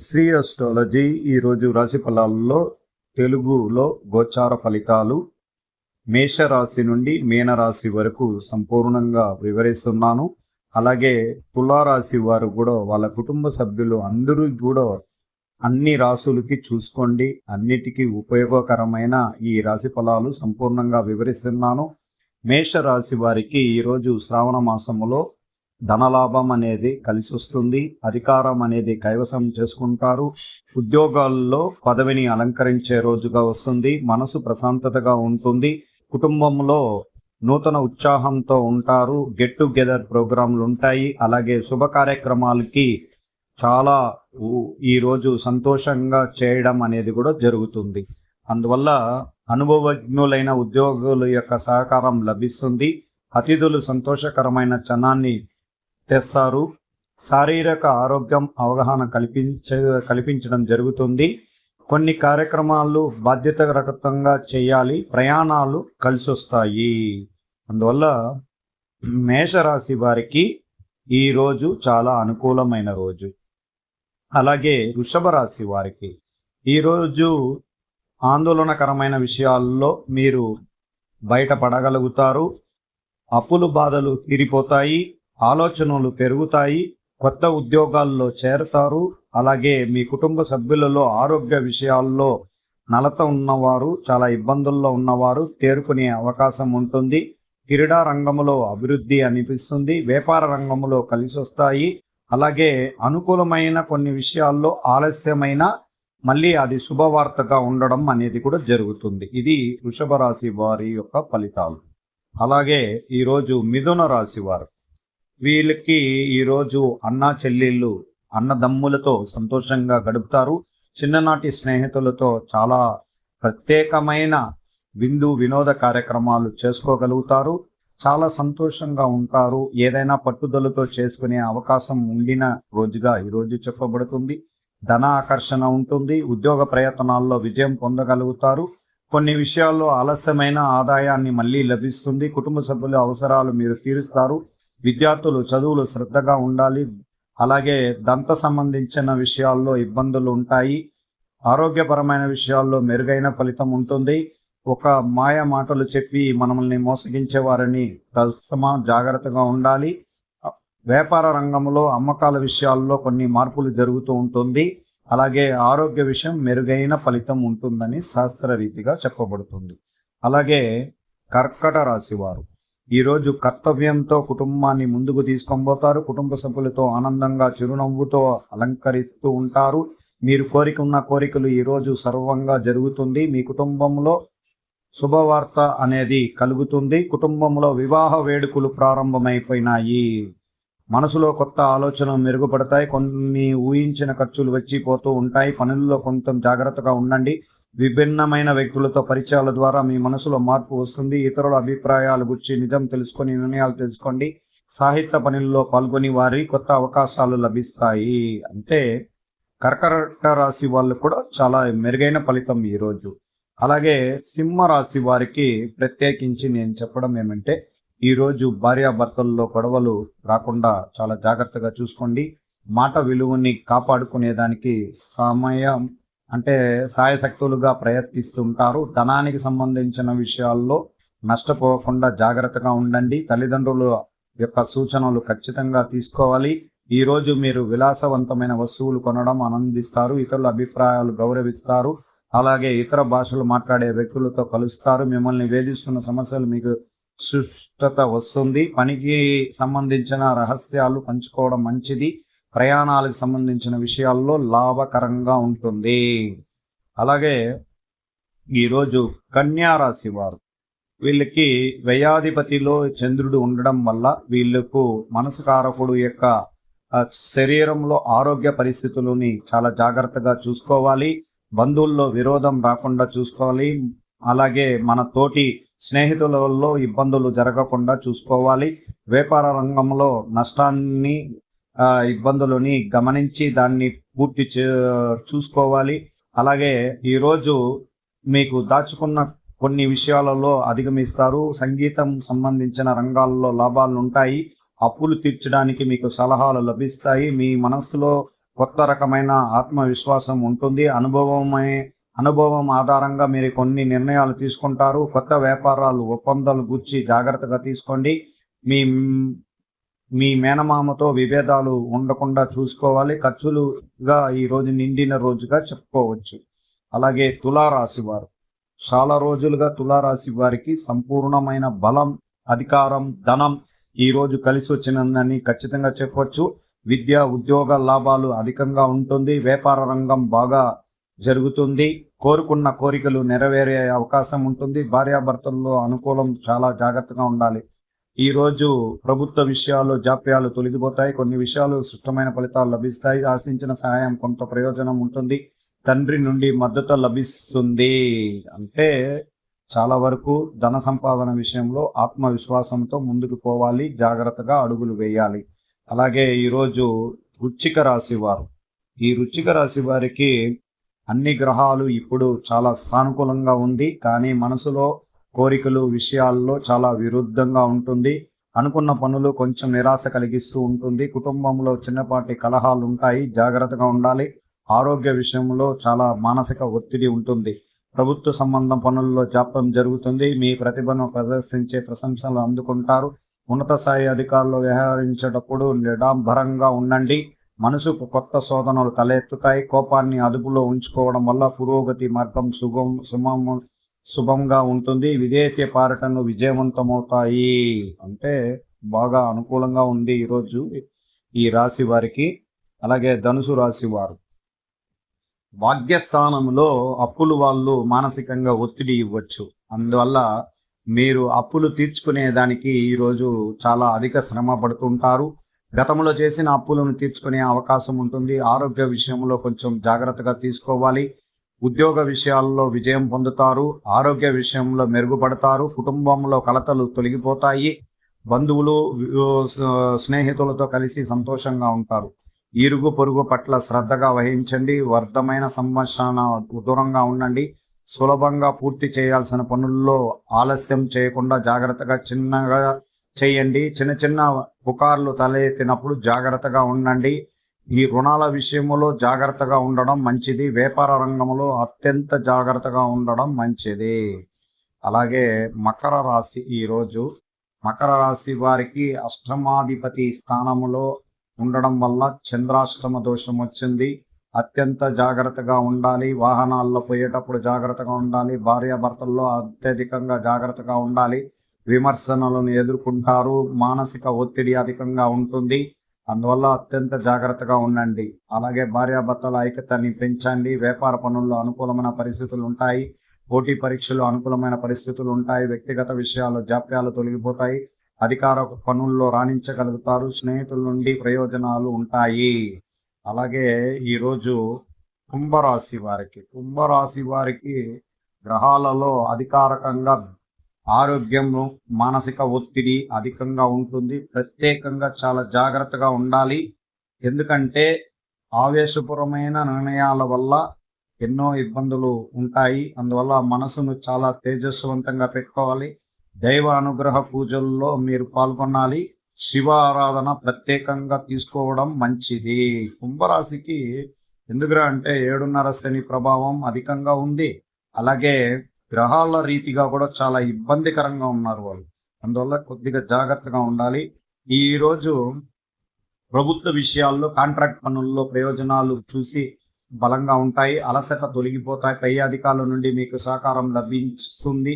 Shri astrology ఈరోజు రాశి ఫలాల్లో తెలుగులో గోచార ఫలితాలు మేషరాశి నుండి మీనరాశి వరకు సంపూర్ణంగా వివరిస్తున్నాను. అలాగే తులారాశి వారు కూడా వాళ్ళ కుటుంబ సభ్యులు అందరూ కూడా అన్ని రాశులకి చూసుకోండి. అన్నిటికీ ఉపయోగకరమైన ఈ రాశి ఫలాలు సంపూర్ణంగా వివరిస్తున్నాను. మేషరాశి వారికి ఈరోజు శ్రావణ మాసములో ధనలాభం అనేది కలిసి వస్తుంది. అధికారం అనేది కైవసం చేసుకుంటారు. ఉద్యోగాల్లో పదవిని అలంకరించే రోజుగా వస్తుంది. మనసు ప్రశాంతతగా ఉంటుంది. కుటుంబంలో నూతన ఉత్సాహంతో ఉంటారు. గెట్ టుగెదర్ ప్రోగ్రాంలు ఉంటాయి. అలాగే శుభ కార్యక్రమాలకి చాలా ఈరోజు సంతోషంగా చేయడం అనేది కూడా జరుగుతుంది. అందువల్ల అనుభవజ్ఞులైన ఉద్యోగుల యొక్క సహకారం లభిస్తుంది. అతిథులు సంతోషకరమైన క్షణాన్ని తెస్తారు. శారీరక ఆరోగ్యం అవగాహన కల్పించడం జరుగుతుంది. కొన్ని కార్యక్రమాలు బాధ్యతారహితంగా చేయాలి. ప్రయాణాలు కలిసి వస్తాయి. అందువల్ల మేషరాశి వారికి ఈరోజు చాలా అనుకూలమైన రోజు. అలాగే వృషభ రాశి వారికి ఈరోజు ఆందోళనకరమైన విషయాల్లో మీరు బయటపడగలుగుతారు. అప్పులు బాధలు తీరిపోతాయి. ఆలోచనలు పెరుగుతాయి. కొత్త ఉద్యోగాల్లో చేరతారు. అలాగే మీ కుటుంబ సభ్యులలో ఆరోగ్య విషయాల్లో నలత ఉన్నవారు, చాలా ఇబ్బందుల్లో ఉన్నవారు తేరుకునే అవకాశం ఉంటుంది. క్రీడా రంగంలో అభివృద్ధి అనిపిస్తుంది. వ్యాపార రంగంలో కలిసి వస్తాయి. అలాగే అనుకూలమైన కొన్ని విషయాల్లో ఆలస్యమైన మళ్ళీ అది శుభవార్తగా ఉండడం అనేది కూడా జరుగుతుంది. ఇది వృషభ రాశి వారి యొక్క ఫలితాలు. అలాగే ఈరోజు మిథున రాశి వారు, వీళ్ళకి ఈరోజు అన్నా చెల్లెళ్ళు అన్నదమ్ములతో సంతోషంగా గడుపుతారు. చిన్ననాటి స్నేహితులతో చాలా ప్రత్యేకమైన వినోద కార్యక్రమాలు చేసుకోగలుగుతారు. చాలా సంతోషంగా ఉంటారు. ఏదైనా పట్టుదలతో చేసుకునే అవకాశం ఉండిన రోజుగా ఈరోజు చెప్పబడుతుంది. ధన ఆకర్షణ ఉంటుంది. ఉద్యోగ ప్రయత్నాల్లో విజయం పొందగలుగుతారు. కొన్ని విషయాల్లో ఆలస్యమైన ఆదాయాన్ని మళ్ళీ లభిస్తుంది. కుటుంబ సభ్యుల అవసరాలు మీరు తీరుస్తారు. విద్యార్థులు చదువులు శ్రద్ధగా ఉండాలి. అలాగే దంత సంబంధించిన విషయాల్లో ఇబ్బందులు ఉంటాయి. ఆరోగ్యపరమైన విషయాల్లో మెరుగైన ఫలితం ఉంటుంది. ఒక మాయ మాటలు చెప్పి మనల్ని మోసగించే వారిని తస్మా జాగ్రత్తగా ఉండాలి. వ్యాపార రంగంలో అమ్మకాల విషయాల్లో కొన్ని మార్పులు జరుగుతూ ఉంటుంది. అలాగే ఆరోగ్య విషయం మెరుగైన ఫలితం ఉంటుందని శాస్త్రరీతిగా చెప్పబడుతుంది. అలాగే కర్కట రాశి వారు ఈరోజు కర్తవ్యంతో కుటుంబాన్ని ముందుకు తీసుకొని పోతారు. కుటుంబ సభ్యులతో ఆనందంగా చిరునవ్వుతో అలంకరిస్తూ ఉంటారు. మీరు కోరికున్న కోరికలు ఈరోజు సర్వంగా జరుగుతుంది. మీ కుటుంబంలో శుభవార్త అనేది కలుగుతుంది. కుటుంబంలో వివాహ వేడుకలు ప్రారంభమైపోయినాయి. మనసులో కొత్త ఆలోచనలు మెరుగుపడతాయి. కొన్ని ఊహించిన ఖర్చులు వచ్చిపోతూ ఉంటాయి. పనుల్లో కొంత జాగ్రత్తగా ఉండండి. విభిన్నమైన వ్యక్తులతో పరిచయాల ద్వారా మీ మనసులో మార్పు వస్తుంది. ఇతరుల అభిప్రాయాల గురించి నిజం తెలుసుకొని నిర్ణయాలు తెలుసుకోండి. సాహిత్య పనుల్లో పాల్గొని వారి కొత్త అవకాశాలు లభిస్తాయి. అంటే కర్కట రాశి వాళ్ళు కూడా చాలా మెరుగైన ఫలితం ఈరోజు. అలాగే సింహ రాశి వారికి ప్రత్యేకించి నేను చెప్పడం ఏమంటే, ఈరోజు భార్యాభర్తల్లో గొడవలు రాకుండా చాలా జాగ్రత్తగా చూసుకోండి. మాట విలువని కాపాడుకునేదానికి సమయం అంటే సాయశక్తులుగా ప్రయత్నిస్తుంటారు. ధనానికి సంబంధించిన విషయాల్లో నష్టపోకుండా జాగ్రత్తగా ఉండండి. తల్లిదండ్రుల యొక్క సూచనలు ఖచ్చితంగా తీసుకోవాలి. ఈరోజు మీరు విలాసవంతమైన వస్తువులు కొనడం ఆనందిస్తారు. ఇతరుల అభిప్రాయాలు గౌరవిస్తారు. అలాగే ఇతర భాషలు మాట్లాడే వ్యక్తులతో కలుస్తారు. మిమ్మల్ని వేధిస్తున్న సమస్యలు మీకు సుష్టత వస్తుంది. పనికి సంబంధించిన రహస్యాలు పంచుకోవడం మంచిది. ప్రయాణాలకు సంబంధించిన విషయాల్లో లాభకరంగా ఉంటుంది. అలాగే ఈరోజు కన్యా రాశి వారు, వీళ్ళకి వ్యయాధిపతిలో చంద్రుడు ఉండడం వల్ల వీళ్ళకు మనసు కారకుడు యొక్క శరీరంలో ఆరోగ్య పరిస్థితులని చాలా జాగ్రత్తగా చూసుకోవాలి. బంధువుల్లో విరోధం రాకుండా చూసుకోవాలి. అలాగే మన తోటి స్నేహితులలో ఇబ్బందులు జరగకుండా చూసుకోవాలి. వ్యాపార రంగంలో నష్టాన్ని ఇబ్బందులని గమనించి దాన్ని పూర్తి చూసుకోవాలి. అలాగే ఈరోజు మీకు దాచుకున్న కొన్ని విషయాలలో అధిగమిస్తారు. సంగీతం సంబంధించిన రంగాల్లో లాభాలు ఉంటాయి. అప్పులు తీర్చడానికి మీకు సలహాలు లభిస్తాయి. మీ మనస్సులో కొత్త రకమైన ఆత్మవిశ్వాసం ఉంటుంది. అనుభవం ఆధారంగా మీరు కొన్ని నిర్ణయాలు తీసుకుంటారు. కొత్త వ్యాపారాలు ఒప్పందాలు గురించి జాగ్రత్తగా తీసుకోండి. మీ మీ మేనమామతో విభేదాలు ఉండకుండా చూసుకోవాలి. ఖర్చులుగా ఈ రోజు నిండిన రోజుగా చెప్పుకోవచ్చు. అలాగే తులారాశి వారు, చాలా రోజులుగా తులారాశి వారికి సంపూర్ణమైన బలం, అధికారం, ధనం ఈ రోజు కలిసి వచ్చినందని ఖచ్చితంగా చెప్పవచ్చు. విద్య, ఉద్యోగ లాభాలు అధికంగా ఉంటుంది. వ్యాపార రంగం బాగా జరుగుతుంది. కోరుకున్న కోరికలు నెరవేరే అవకాశం ఉంటుంది. భార్యాభర్తల్లో అనుకూలం, చాలా జాగ్రత్తగా ఉండాలి. ఈ రోజు ప్రభుత్వ విషయాల్లో జాప్యాలు తొలగిపోతాయి. కొన్ని విషయాలు స్పష్టమైన ఫలితాలు లభిస్తాయి. ఆశించిన సహాయం కొంత ప్రయోజనం ఉంటుంది. తండ్రి నుండి మద్దతు లభిస్తుంది. అంటే చాలా వరకు ధన సంపాదన విషయంలో ఆత్మవిశ్వాసంతో ముందుకు పోవాలి, జాగ్రత్తగా అడుగులు వేయాలి. అలాగే ఈరోజు వృశ్చిక రాశి వారు, ఈ వృశ్చిక రాశి వారికి అన్ని గ్రహాలు ఇప్పుడు చాలా సానుకూలంగా ఉంది. కానీ మనసులో కోరికలు విషయాల్లో చాలా విరుద్ధంగా ఉంటుంది. అనుకున్న పనులు కొంచెం నిరాశ కలిగిస్తూ ఉంటుంది. కుటుంబంలో చిన్నపాటి కలహాలు ఉంటాయి, జాగ్రత్తగా ఉండాలి. ఆరోగ్య విషయంలో చాలా మానసిక ఒత్తిడి ఉంటుంది. ప్రభుత్వ సంబంధం పనుల్లో జాప్యం జరుగుతుంది. మీ ప్రతిభను ప్రదర్శించే ప్రశంసలు అందుకుంటారు. ఉన్నత స్థాయి అధికారులు వ్యవహరించేటప్పుడు నిడాంబరంగా ఉండండి. మనసుకు కొత్త శోధనలు తలెత్తుతాయి. కోపాన్ని అదుపులో ఉంచుకోవడం వల్ల పురోగతి మార్గం శుభంగా ఉంటుంది. విదేశీ పర్యటనలు విజయవంతమవుతాయి. అంటే బాగా అనుకూలంగా ఉంది ఈరోజు ఈ రాశి వారికి. అలాగే ధనుసు రాశి వారు, భాగ్యస్థానంలో అప్పులు వాళ్ళు మానసికంగా ఒత్తిడి ఇవ్వచ్చు. అందువల్ల మీరు అప్పులు తీర్చుకునే దానికి ఈరోజు చాలా అధిక శ్రమ పడుతుంటారు. గతంలో చేసిన అప్పులను తీర్చుకునే అవకాశం ఉంటుంది. ఆరోగ్య విషయంలో కొంచెం జాగ్రత్తగా తీసుకోవాలి. ఉద్యోగ విషయాల్లో విజయం పొందుతారు. ఆరోగ్య విషయంలో మెరుగుపడతారు. కుటుంబంలో కలతలు తొలగిపోతాయి. బంధువులు, స్నేహితులతో కలిసి సంతోషంగా ఉంటారు. ఇరుగు పొరుగు పట్ల శ్రద్ధగా వహించండి. వ్యర్థమైన సంభాషణ దూరంగా ఉండండి. సులభంగా పూర్తి చేయాల్సిన పనుల్లో ఆలస్యం చేయకుండా జాగ్రత్తగా చిన్నగా చేయండి. చిన్న చిన్న పుకార్లు తలెత్తినప్పుడు జాగ్రత్తగా ఉండండి. ఈ రుణాల విషయంలో జాగ్రత్తగా ఉండడం మంచిది. వ్యాపార రంగంలో అత్యంత జాగ్రత్తగా ఉండడం మంచిది. అలాగే మకర రాశి, ఈరోజు మకర రాశి వారికి అష్టమాధిపతి స్థానములో ఉండడం వల్ల చంద్రాష్టమ దోషం వచ్చింది. అత్యంత జాగ్రత్తగా ఉండాలి. వాహనాల్లో పోయేటప్పుడు జాగ్రత్తగా ఉండాలి. భార్యాభర్తల్లో అత్యధికంగా జాగ్రత్తగా ఉండాలి. విమర్శనలను ఎదుర్కొంటారు. మానసిక ఒత్తిడి అధికంగా ఉంటుంది. అందువల్ల అత్యంత జాగ్రత్తగా ఉండండి. అలాగే భార్యాభర్తల ఐక్యతని పెంచండి. వ్యాపార పనుల్లో అనుకూలమైన పరిస్థితులు ఉంటాయి. పోటీ పరీక్షలు అనుకూలమైన పరిస్థితులు ఉంటాయి. వ్యక్తిగత విషయాల్లో జాప్యాలు తొలగిపోతాయి. అధికార పనుల్లో రాణించగలుగుతారు. స్నేహితుల నుండి ప్రయోజనాలు ఉంటాయి. అలాగే ఈరోజు కుంభరాశి వారికి గ్రహాలలో అధికారకంగా ఆరోగ్యము, మానసిక ఒత్తిడి అధికంగా ఉంటుంది. ప్రత్యేకంగా చాలా జాగ్రత్తగా ఉండాలి. ఎందుకంటే ఆవేశపూర్వమైన నిర్ణయాల వల్ల ఎన్నో ఇబ్బందులు ఉంటాయి. అందువల్ల మనసును చాలా తేజస్వంతంగా పెట్టుకోవాలి. దైవ అనుగ్రహ పూజల్లో మీరు పాల్గొనాలి. శివ ఆరాధన ప్రత్యేకంగా తీసుకోవడం మంచిది. కుంభరాశికి ఎందుకురా అంటే 7.5 శని ప్రభావం అధికంగా ఉంది. అలాగే గ్రహాల రీతిగా కూడా చాలా ఇబ్బందికరంగా ఉన్నారు వాళ్ళు. అందువల్ల కొద్దిగా జాగ్రత్తగా ఉండాలి. ఈరోజు ప్రభుత్వ విషయాల్లో కాంట్రాక్ట్ పనుల్లో ప్రయోజనాలు చూసి బలంగా ఉంటాయి. అలసట తొలగిపోతాయి. పై అధికారుల నుండి మీకు సహకారం లభిస్తుంది.